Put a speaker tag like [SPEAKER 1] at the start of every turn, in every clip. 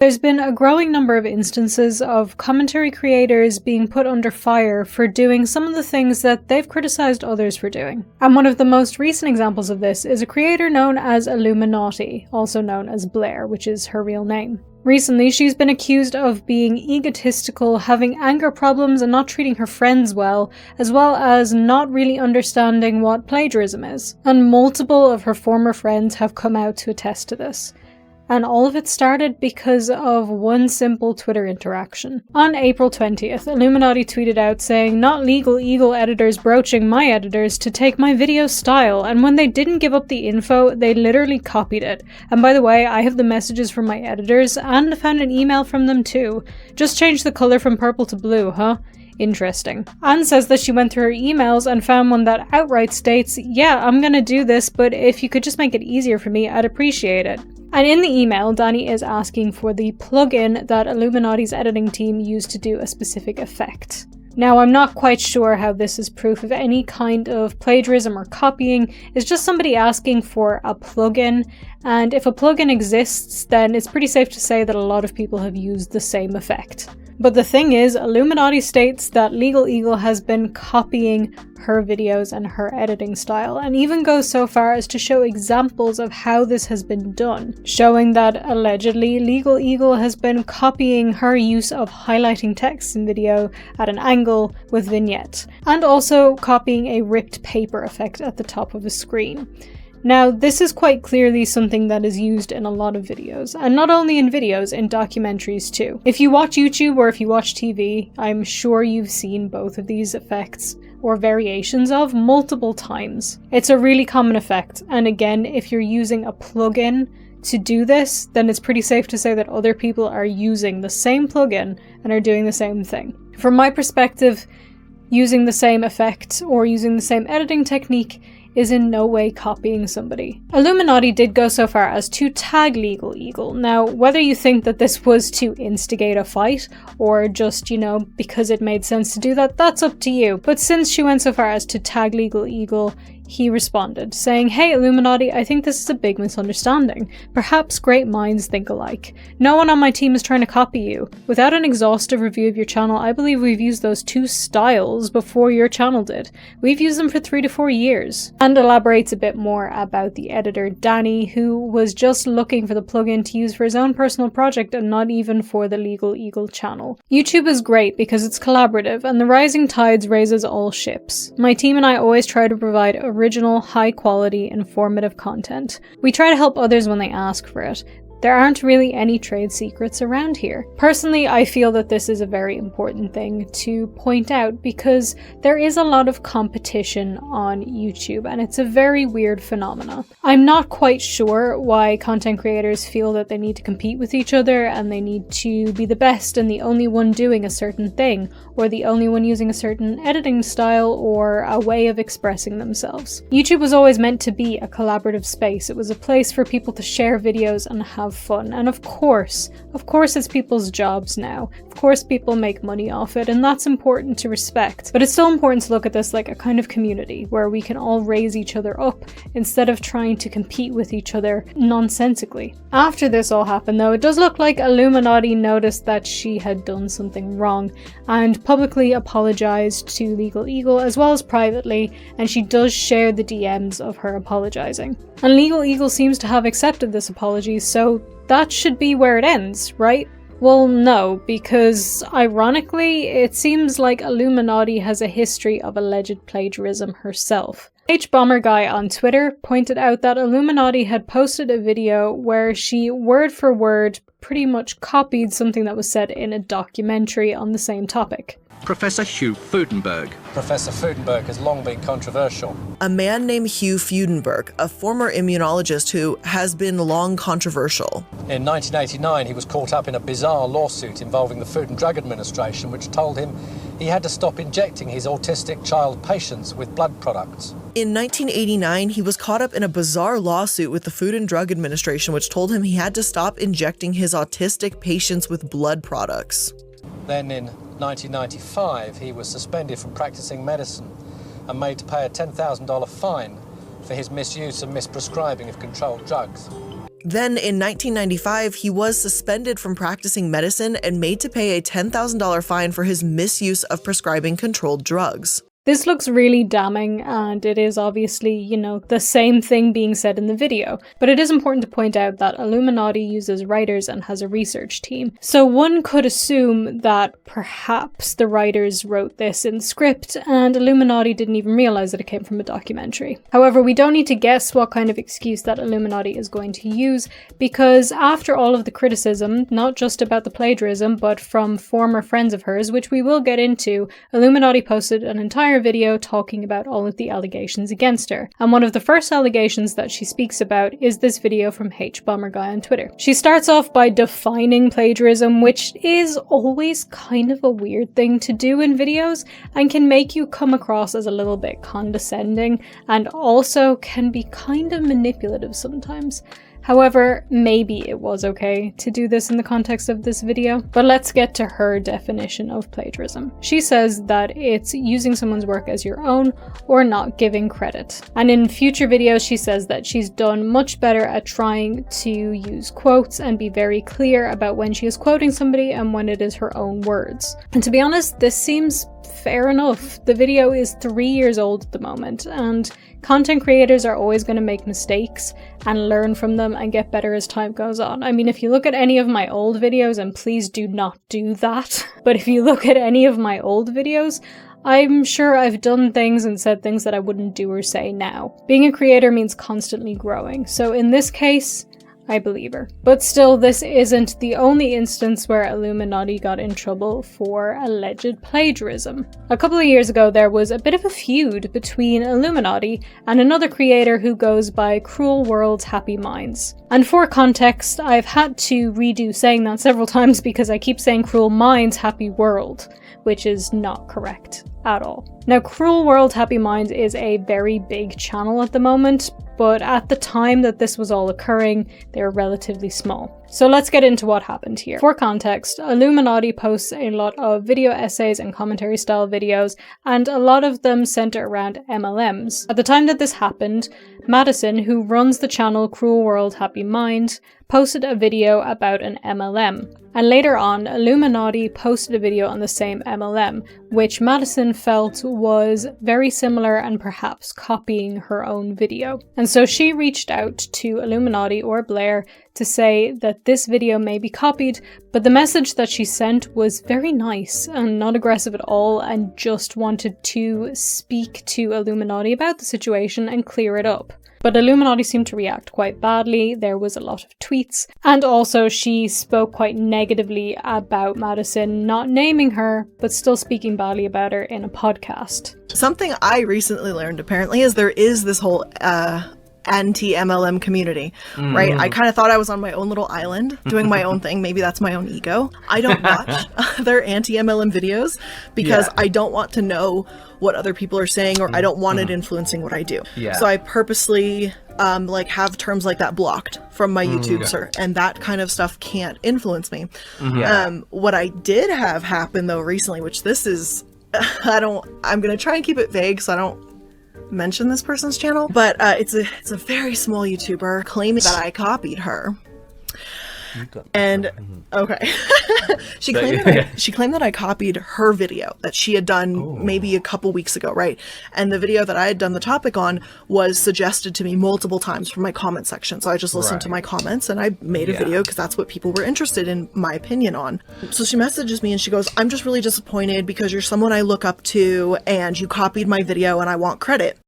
[SPEAKER 1] There's been a growing number of instances of commentary creators being put under fire for doing some of the things that they've criticized others for doing. And one of the most recent examples of this is a creator known as iilluminaughtii, also known as Blair, which is her real name. Recently, she's been accused of being egotistical, having anger problems and not treating her friends well as not really understanding what plagiarism is. And multiple of her former friends have come out to attest to this. And all of it started because of one simple Twitter interaction. On April 20th, iilluminaughtii tweeted out saying, "Not LegalEagle editors broaching my editors to take my video style, and when they didn't give up the info, they literally copied it. And by the way, I have the messages from my editors, and found an email from them too. Just change the colour from purple to blue, huh? Interesting." Anne says that she went through her emails and found one that outright states, "Yeah, I'm gonna do this, but if you could just make it easier for me, I'd appreciate it." And in the email, Danny is asking for the plugin that iilluminauttii's editing team used to do a specific effect. Now, I'm not quite sure how this is proof of any kind of plagiarism or copying. It's just somebody asking for a plugin, and if a plugin exists, then it's pretty safe to say that a lot of people have used the same effect. But the thing is, iilluminaughtii states that LegalEagle has been copying her videos and her editing style, and even goes so far as to show examples of how this has been done, showing that allegedly LegalEagle has been copying her use of highlighting text in video at an angle with vignette, and also copying a ripped paper effect at the top of a screen. Now, this is quite clearly something that is used in a lot of videos, and not only in videos, in documentaries too. If you watch YouTube or if you watch TV, I'm sure you've seen both of these effects, or variations of, multiple times. It's a really common effect, and again, if you're using a plugin to do this, then it's pretty safe to say that other people are using the same plugin and are doing the same thing. From my perspective, using the same effect or using the same editing technique is in no way copying somebody. iilluminaughtii did go so far as to tag LegalEagle. Now, whether you think that this was to instigate a fight, or just, because it made sense to do that, that's up to you. But since she went so far as to tag LegalEagle, he responded, saying, "Hey iilluminaughtii, I think this is a big misunderstanding. Perhaps great minds think alike. No one on my team is trying to copy you. Without an exhaustive review of your channel, I believe we've used those two styles before your channel did. We've used them for 3 to 4 years. And elaborates a bit more about the editor, Danny, who was just looking for the plugin to use for his own personal project and not even for the LegalEagle channel. YouTube is great because it's collaborative, and the rising tides raises all ships. My team and I always try to provide original, high-quality, informative content. We try to help others when they ask for it. There aren't really any trade secrets around here. Personally, I feel that this is a very important thing to point out because there is a lot of competition on YouTube and it's a very weird phenomenon. I'm not quite sure why content creators feel that they need to compete with each other and they need to be the best and the only one doing a certain thing, or the only one using a certain editing style or a way of expressing themselves. YouTube was always meant to be a collaborative space. It was a place for people to share videos and have fun, and of course it's people's jobs now. Of course people make money off it, and that's important to respect. But it's still important to look at this like a kind of community where we can all raise each other up instead of trying to compete with each other nonsensically. After this all happened though, it does look like iilluminaughtii noticed that she had done something wrong and publicly apologized to LegalEagle as well as privately, and she does share the DMs of her apologizing. And LegalEagle seems to have accepted this apology, so that should be where it ends, right? Well, no, because ironically, it seems like iilluminaughtii has a history of alleged plagiarism herself. Bomber Guy on Twitter pointed out that iilluminaughtii had posted a video where she word for word pretty much copied something that was said in a documentary on the same topic.
[SPEAKER 2] Professor Hugh Fudenberg.
[SPEAKER 3] Professor Fudenberg has long been controversial.
[SPEAKER 4] A man named Hugh Fudenberg, a former immunologist who has been long controversial.
[SPEAKER 3] In 1989, he was caught up in a bizarre lawsuit involving the Food and Drug Administration, which told him he had to stop injecting his autistic child patients with blood products.
[SPEAKER 4] In 1989, he was caught up in a bizarre lawsuit with the Food and Drug Administration, which told him he had to stop injecting his autistic patients with blood products.
[SPEAKER 3] Then in 1995, he was suspended from practicing medicine and made to pay a $10,000 fine for his misuse and misprescribing of controlled drugs.
[SPEAKER 4] Then in 1995, he was suspended from practicing medicine and made to pay a $10,000 fine for his misuse of prescribing controlled drugs.
[SPEAKER 1] This looks really damning, and it is obviously, the same thing being said in the video. But it is important to point out that Illuminaughtii uses writers and has a research team. So one could assume that perhaps the writers wrote this in the script, and Illuminaughtii didn't even realize that it came from a documentary. However, we don't need to guess what kind of excuse that Illuminaughtii is going to use, because after all of the criticism, not just about the plagiarism, but from former friends of hers, which we will get into, Illuminaughtii posted an entire video talking about all of the allegations against her. And one of the first allegations that she speaks about is this video from HBomberGuy on Twitter. She starts off by defining plagiarism, which is always kind of a weird thing to do in videos and can make you come across as a little bit condescending and also can be kind of manipulative sometimes. However, maybe it was okay to do this in the context of this video, but let's get to her definition of plagiarism. She says that it's using someone's work as your own or not giving credit. And in future videos, she says that she's done much better at trying to use quotes and be very clear about when she is quoting somebody and when it is her own words. And to be honest, this seems fair enough. The video is 3 years old at the moment, and content creators are always going to make mistakes and learn from them and get better as time goes on. I mean, if you look at any of my old videos, and please do not do that, but if you look at any of my old videos, I'm sure I've done things and said things that I wouldn't do or say now. Being a creator means constantly growing, so in this case, I believe her. But still, this isn't the only instance where Illuminaughtii got in trouble for alleged plagiarism. A couple of years ago, there was a bit of a feud between Illuminaughtii and another creator who goes by Cruel World's Happy Minds. And for context, I've had to redo saying that several times because I keep saying Cruel Minds Happy World, which is not correct at all. Now, Cruel World Happy Minds is a very big channel at the moment, but at the time that this was all occurring, they were relatively small. So let's get into what happened here. For context, Illuminaughtii posts a lot of video essays and commentary style videos, and a lot of them center around MLMs. At the time that this happened, Madison, who runs the channel Cruel World Happy Mind, posted a video about an MLM. And later on, Illuminaughtii posted a video on the same MLM, which Madison felt was very similar and perhaps copying her own video. And so she reached out to Illuminaughtii or Blair to say that this video may be copied, but the message that she sent was very nice and not aggressive at all, and just wanted to speak to Illuminaughtii about the situation and clear it up. But Illuminaughtii seemed to react quite badly. There was a lot of tweets, and also she spoke quite negatively about Madison, not naming her, but still speaking badly about her in a podcast.
[SPEAKER 4] Something I recently learned, apparently, is there is this whole anti-MLM community, right? I kind of thought I was on my own little island doing my own thing. Maybe that's my own ego. I don't watch other anti-MLM videos because I don't want to know what other people are saying, or I don't want it influencing what I do. So I purposely have terms like that blocked from my YouTube search, and that kind of stuff can't influence me. What I did have happen though recently, which this is, I'm gonna try and keep it vague so I don't mention this person's channel, but it's a very small YouTuber claiming that I copied her. And okay, she claimed that I copied her video that she had done maybe a couple weeks ago, right? And the video that I had done the topic on was suggested to me multiple times from my comment section. So I just listened to my comments and I made a video because that's what people were interested in my opinion on. So she messages me and she goes, "I'm just really disappointed because you're someone I look up to and you copied my video and I want credit."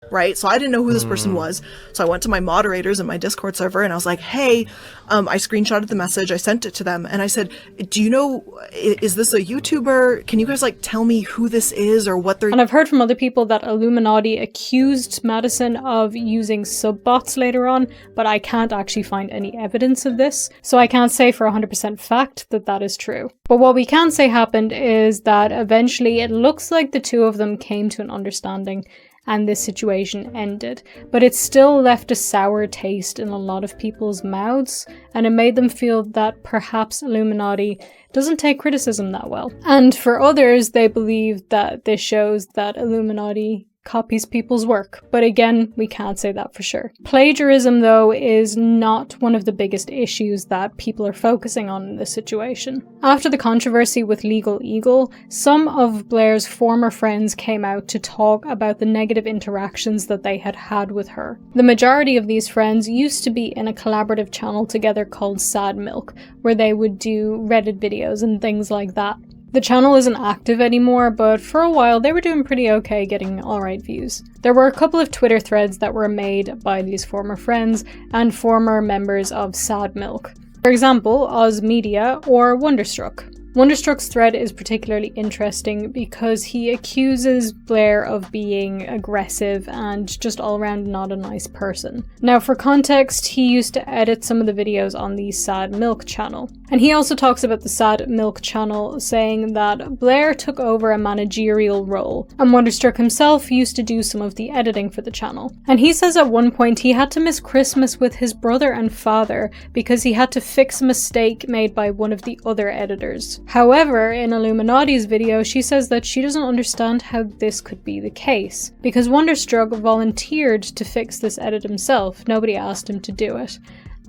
[SPEAKER 4] Right? So I didn't know who this person was. So I went to my moderators in my Discord server and I was like, hey, I screenshotted the message. I sent it to them and I said, do you know, is this a YouTuber? Can you guys tell me who this is or what they're...
[SPEAKER 1] And I've heard from other people that Illuminaughtii accused Madison of using sub-bots later on, but I can't actually find any evidence of this. So I can't say for 100% fact that that is true. But what we can say happened is that eventually it looks like the two of them came to an understanding and this situation ended. But it still left a sour taste in a lot of people's mouths, and it made them feel that perhaps Illuminaughtii doesn't take criticism that well. And for others, they believe that this shows that Illuminaughtii copies people's work, but again, we can't say that for sure. Plagiarism, though, is not one of the biggest issues that people are focusing on in this situation. After the controversy with LegalEagle, some of Blair's former friends came out to talk about the negative interactions that they had had with her. The majority of these friends used to be in a collaborative channel together called Sad Milk, where they would do Reddit videos and things like that. The channel isn't active anymore, but for a while they were doing pretty okay, getting alright views. There were a couple of Twitter threads that were made by these former friends and former members of Sad Milk. For example, Oz Media or Wonderstruck. Wonderstruck's thread is particularly interesting because he accuses Blair of being aggressive and just all around not a nice person. Now, for context, he used to edit some of the videos on the Sad Milk channel. And he also talks about the Sad Milk channel, saying that Blair took over a managerial role, and Wonderstruck himself used to do some of the editing for the channel. And he says at one point he had to miss Christmas with his brother and father because he had to fix a mistake made by one of the other editors. However, in iilluminaughtii's video, she says that she doesn't understand how this could be the case, because Wonderstruck volunteered to fix this edit himself. Nobody asked him to do it.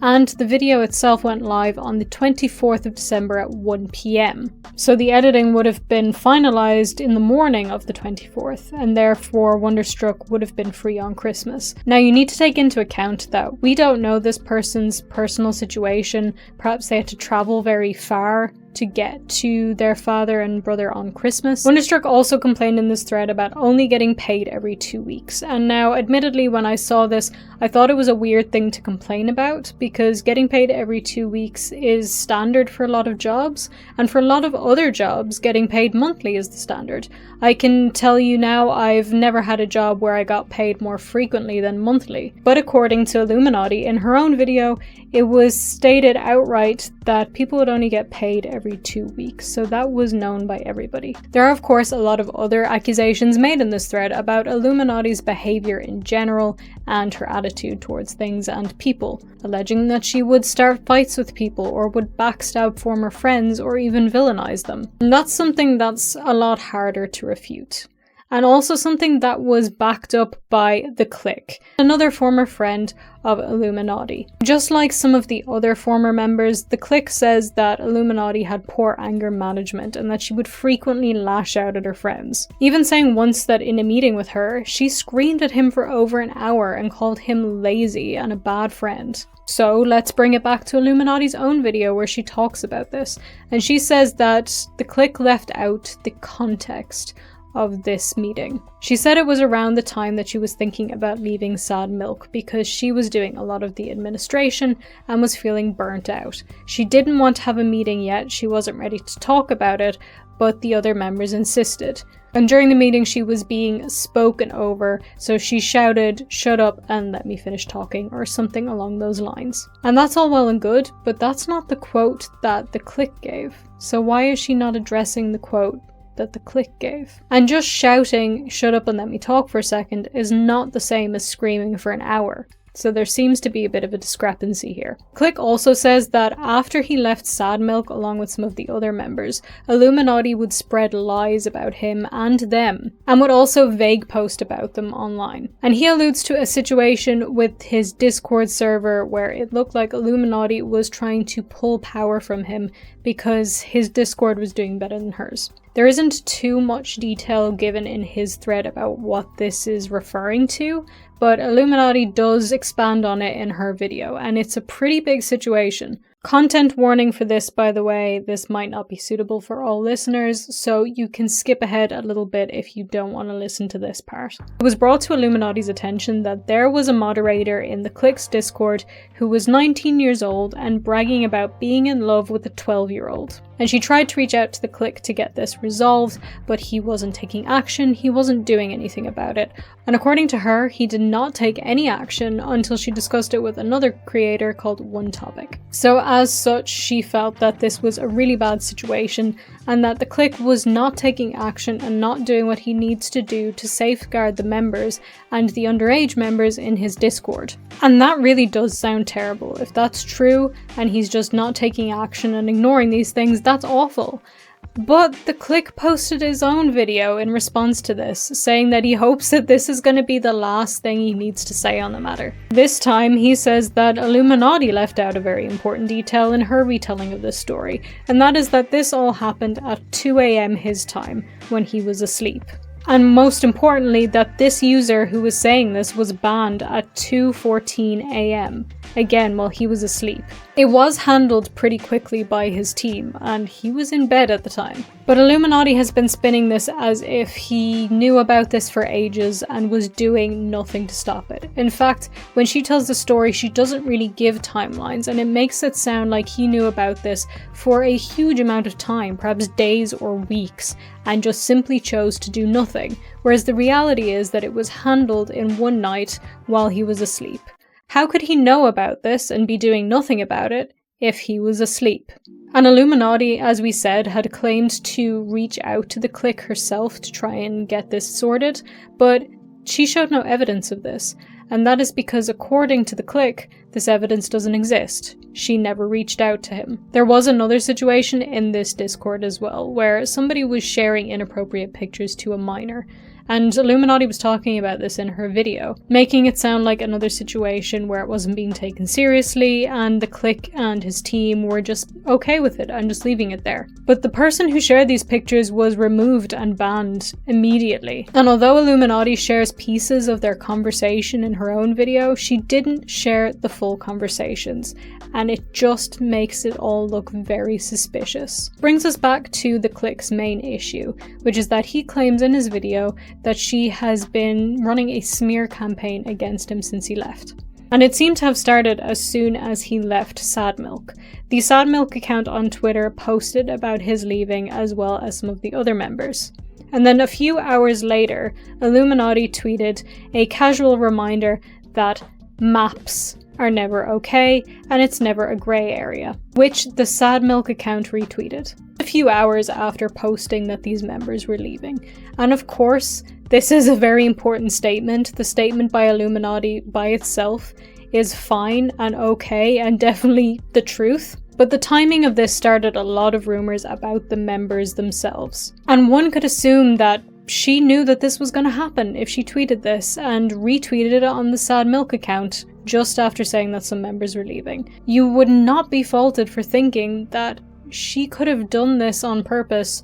[SPEAKER 1] And the video itself went live on the 24th of December at 1 PM. So the editing would have been finalised in the morning of the 24th, and therefore Wonderstruck would have been free on Christmas. Now you need to take into account that we don't know this person's personal situation. Perhaps they had to travel very far to get to their father and brother on Christmas. Wonderstruck also complained in this thread about only getting paid every 2 weeks. And now, admittedly, when I saw this, I thought it was a weird thing to complain about, because getting paid every 2 weeks is standard for a lot of jobs, and for a lot of other jobs, getting paid monthly is the standard. I can tell you now, I've never had a job where I got paid more frequently than monthly. But according to iilluminaughtii, in her own video, it was stated outright that people would only get paid every 2 weeks, so that was known by everybody. There are of course a lot of other accusations made in this thread about iilluminaughtii's behaviour in general and her attitude towards things and people, alleging that she would start fights with people or would backstab former friends or even villainize them. And that's something that's a lot harder to refute. And also something that was backed up by The Click, another former friend of iilluminaughtii. Just like some of the other former members, The Click says that iilluminaughtii had poor anger management and that she would frequently lash out at her friends. Even saying once that in a meeting with her, she screamed at him for over an hour and called him lazy and a bad friend. So let's bring it back to iilluminaughtii's own video where she talks about this, and she says that The Click left out the context of this meeting. She said it was around the time that she was thinking about leaving Sad Milk because she was doing a lot of the administration and was feeling burnt out. She didn't want to have a meeting yet, she wasn't ready to talk about it, but the other members insisted. And during the meeting she was being spoken over, so she shouted, "Shut up and let me finish talking," or something along those lines. And that's all well and good, but that's not the quote that The Click gave. So why is she not addressing the quote that The Click gave? And just shouting, "Shut up and let me talk for a second," is not the same as screaming for an hour. So there seems to be a bit of a discrepancy here. Click also says that after he left Sad Milk along with some of the other members, iilluminaughtii would spread lies about him and them, and would also vague post about them online. And he alludes to a situation with his Discord server where it looked like iilluminaughtii was trying to pull power from him because his Discord was doing better than hers. There isn't too much detail given in his thread about what this is referring to, but iilluminaughtii does expand on it in her video, and it's a pretty big situation. Content warning for this, by the way, this might not be suitable for all listeners, so you can skip ahead a little bit if you don't want to listen to this part. It was brought to iilluminaughtii's attention that there was a moderator in the Click's Discord who was 19 years old and bragging about being in love with a 12-year-old. And she tried to reach out to the Click to get this resolved, but he wasn't taking action, he wasn't doing anything about it. And according to her, he did not take any action until she discussed it with another creator called One Topic. So as such, she felt that this was a really bad situation and that the Click was not taking action and not doing what he needs to do to safeguard the members and the underage members in his Discord. And that really does sound terrible. If that's true and he's just not taking action and ignoring these things, that's awful. But the Click posted his own video in response to this, saying that he hopes that this is going to be the last thing he needs to say on the matter. This time, he says that iilluminaughtii left out a very important detail in her retelling of this story, and that is that this all happened at 2 AM his time, when he was asleep. And most importantly, that this user who was saying this was banned at 2:14 AM, again while he was asleep. It was handled pretty quickly by his team, and he was in bed at the time. But iilluminaughtii has been spinning this as if he knew about this for ages and was doing nothing to stop it. In fact, when she tells the story, she doesn't really give timelines, and it makes it sound like he knew about this for a huge amount of time, perhaps days or weeks, and just simply chose to do nothing, whereas the reality is that it was handled in one night while he was asleep. How could he know about this and be doing nothing about it if he was asleep? And iilluminaughtii, as we said, had claimed to reach out to the Click herself to try and get this sorted, but she showed no evidence of this, and that is because according to the Click, this evidence doesn't exist. She never reached out to him. There was another situation in this Discord as well, where somebody was sharing inappropriate pictures to a minor, and iilluminaughtii was talking about this in her video, making it sound like another situation where it wasn't being taken seriously, and the Click and his team were just okay with it and just leaving it there. But the person who shared these pictures was removed and banned immediately. And although iilluminaughtii shares pieces of their conversation in her own video, she didn't share the full conversations, and it just makes it all look very suspicious. Brings us back to the Click's main issue, which is that he claims in his video that she has been running a smear campaign against him since he left. And it seemed to have started as soon as he left Sad Milk. The Sad Milk account on Twitter posted about his leaving as well as some of the other members. And then a few hours later, iilluminaughtii tweeted a casual reminder that maps are never okay and it's never a grey area, which the Sad Milk account retweeted a few hours after posting that these members were leaving. And of course, this is a very important statement. The statement by iilluminaughtii by itself is fine and okay and definitely the truth. But the timing of this started a lot of rumours about the members themselves. And one could assume that she knew that this was going to happen if she tweeted this and retweeted it on the Sad Milk account just after saying that some members were leaving. You would not be faulted for thinking that she could have done this on purpose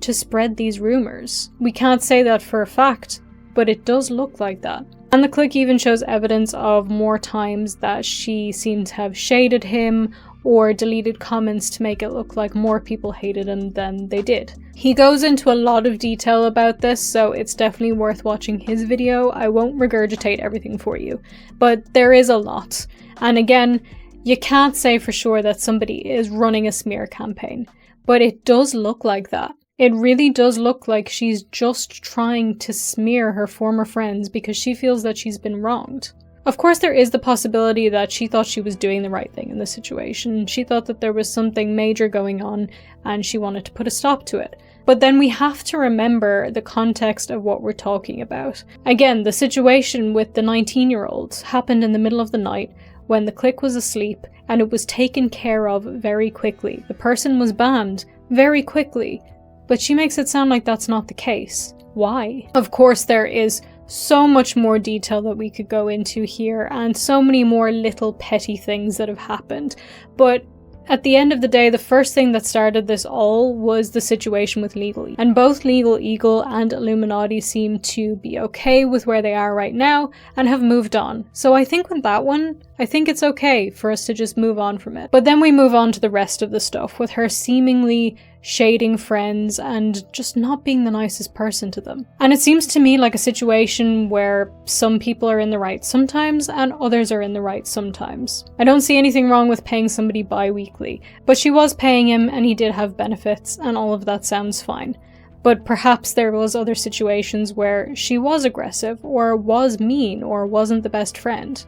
[SPEAKER 1] to spread these rumours. We can't say that for a fact, but it does look like that. And the Click even shows evidence of more times that she seemed to have shaded him or deleted comments to make it look like more people hated him than they did. He goes into a lot of detail about this, so it's definitely worth watching his video. I won't regurgitate everything for you, but there is a lot. And again, you can't say for sure that somebody is running a smear campaign, but it does look like that. It really does look like she's just trying to smear her former friends because she feels that she's been wronged. Of course, there is the possibility that she thought she was doing the right thing in this situation. She thought that there was something major going on and she wanted to put a stop to it. But then we have to remember the context of what we're talking about. Again, the situation with the 19-year-old happened in the middle of the night when the Click was asleep, and it was taken care of very quickly. The person was banned very quickly, but she makes it sound like that's not the case. Why? Of course, there is so much more detail that we could go into here, and so many more little petty things that have happened, but at the end of the day, the first thing that started this all was the situation with LegalEagle. And both LegalEagle and iilluminaughtii seem to be okay with where they are right now and have moved on. So I think with that one, I think it's okay for us to just move on from it. But then we move on to the rest of the stuff with her seemingly shading friends and just not being the nicest person to them. And it seems to me like a situation where some people are in the right sometimes and others are in the right sometimes. I don't see anything wrong with paying somebody bi-weekly, but she was paying him and he did have benefits and all of that sounds fine. But perhaps there was other situations where she was aggressive or was mean or wasn't the best friend.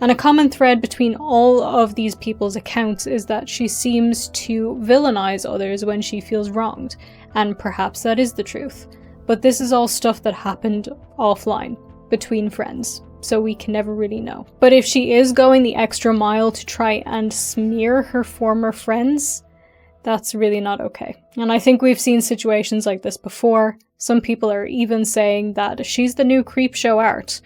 [SPEAKER 1] And a common thread between all of these people's accounts is that she seems to villainize others when she feels wronged, and perhaps that is the truth. But this is all stuff that happened offline, between friends, so we can never really know. But if she is going the extra mile to try and smear her former friends, That's really not okay. And I think we've seen situations like this before. Some people are even saying that she's the new Creepshow Art.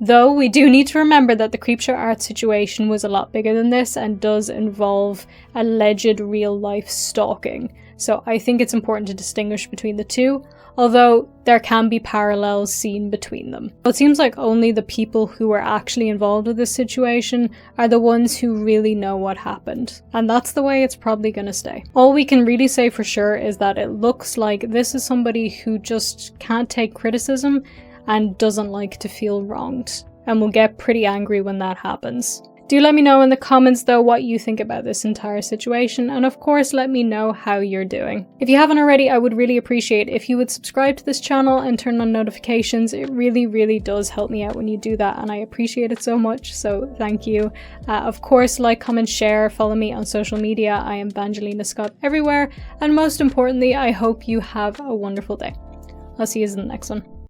[SPEAKER 1] Though we do need to remember that the Creepshow Art situation was a lot bigger than this and does involve alleged real-life stalking. So I think it's important to distinguish between the two, although there can be parallels seen between them. It seems like only the people who were actually involved with this situation are the ones who really know what happened. And that's the way it's probably going to stay. All we can really say for sure is that it looks like this is somebody who just can't take criticism and doesn't like to feel wronged, and will get pretty angry when that happens. Do let me know in the comments though what you think about this entire situation, and of course let me know how you're doing. If you haven't already, I would really appreciate if you would subscribe to this channel and turn on notifications. It really does help me out when you do that, and I appreciate it so much, so thank you. Of course, like, comment, share, follow me on social media. I am VangelinaSkov everywhere, and most importantly, I hope you have a wonderful day. I'll see you in the next one.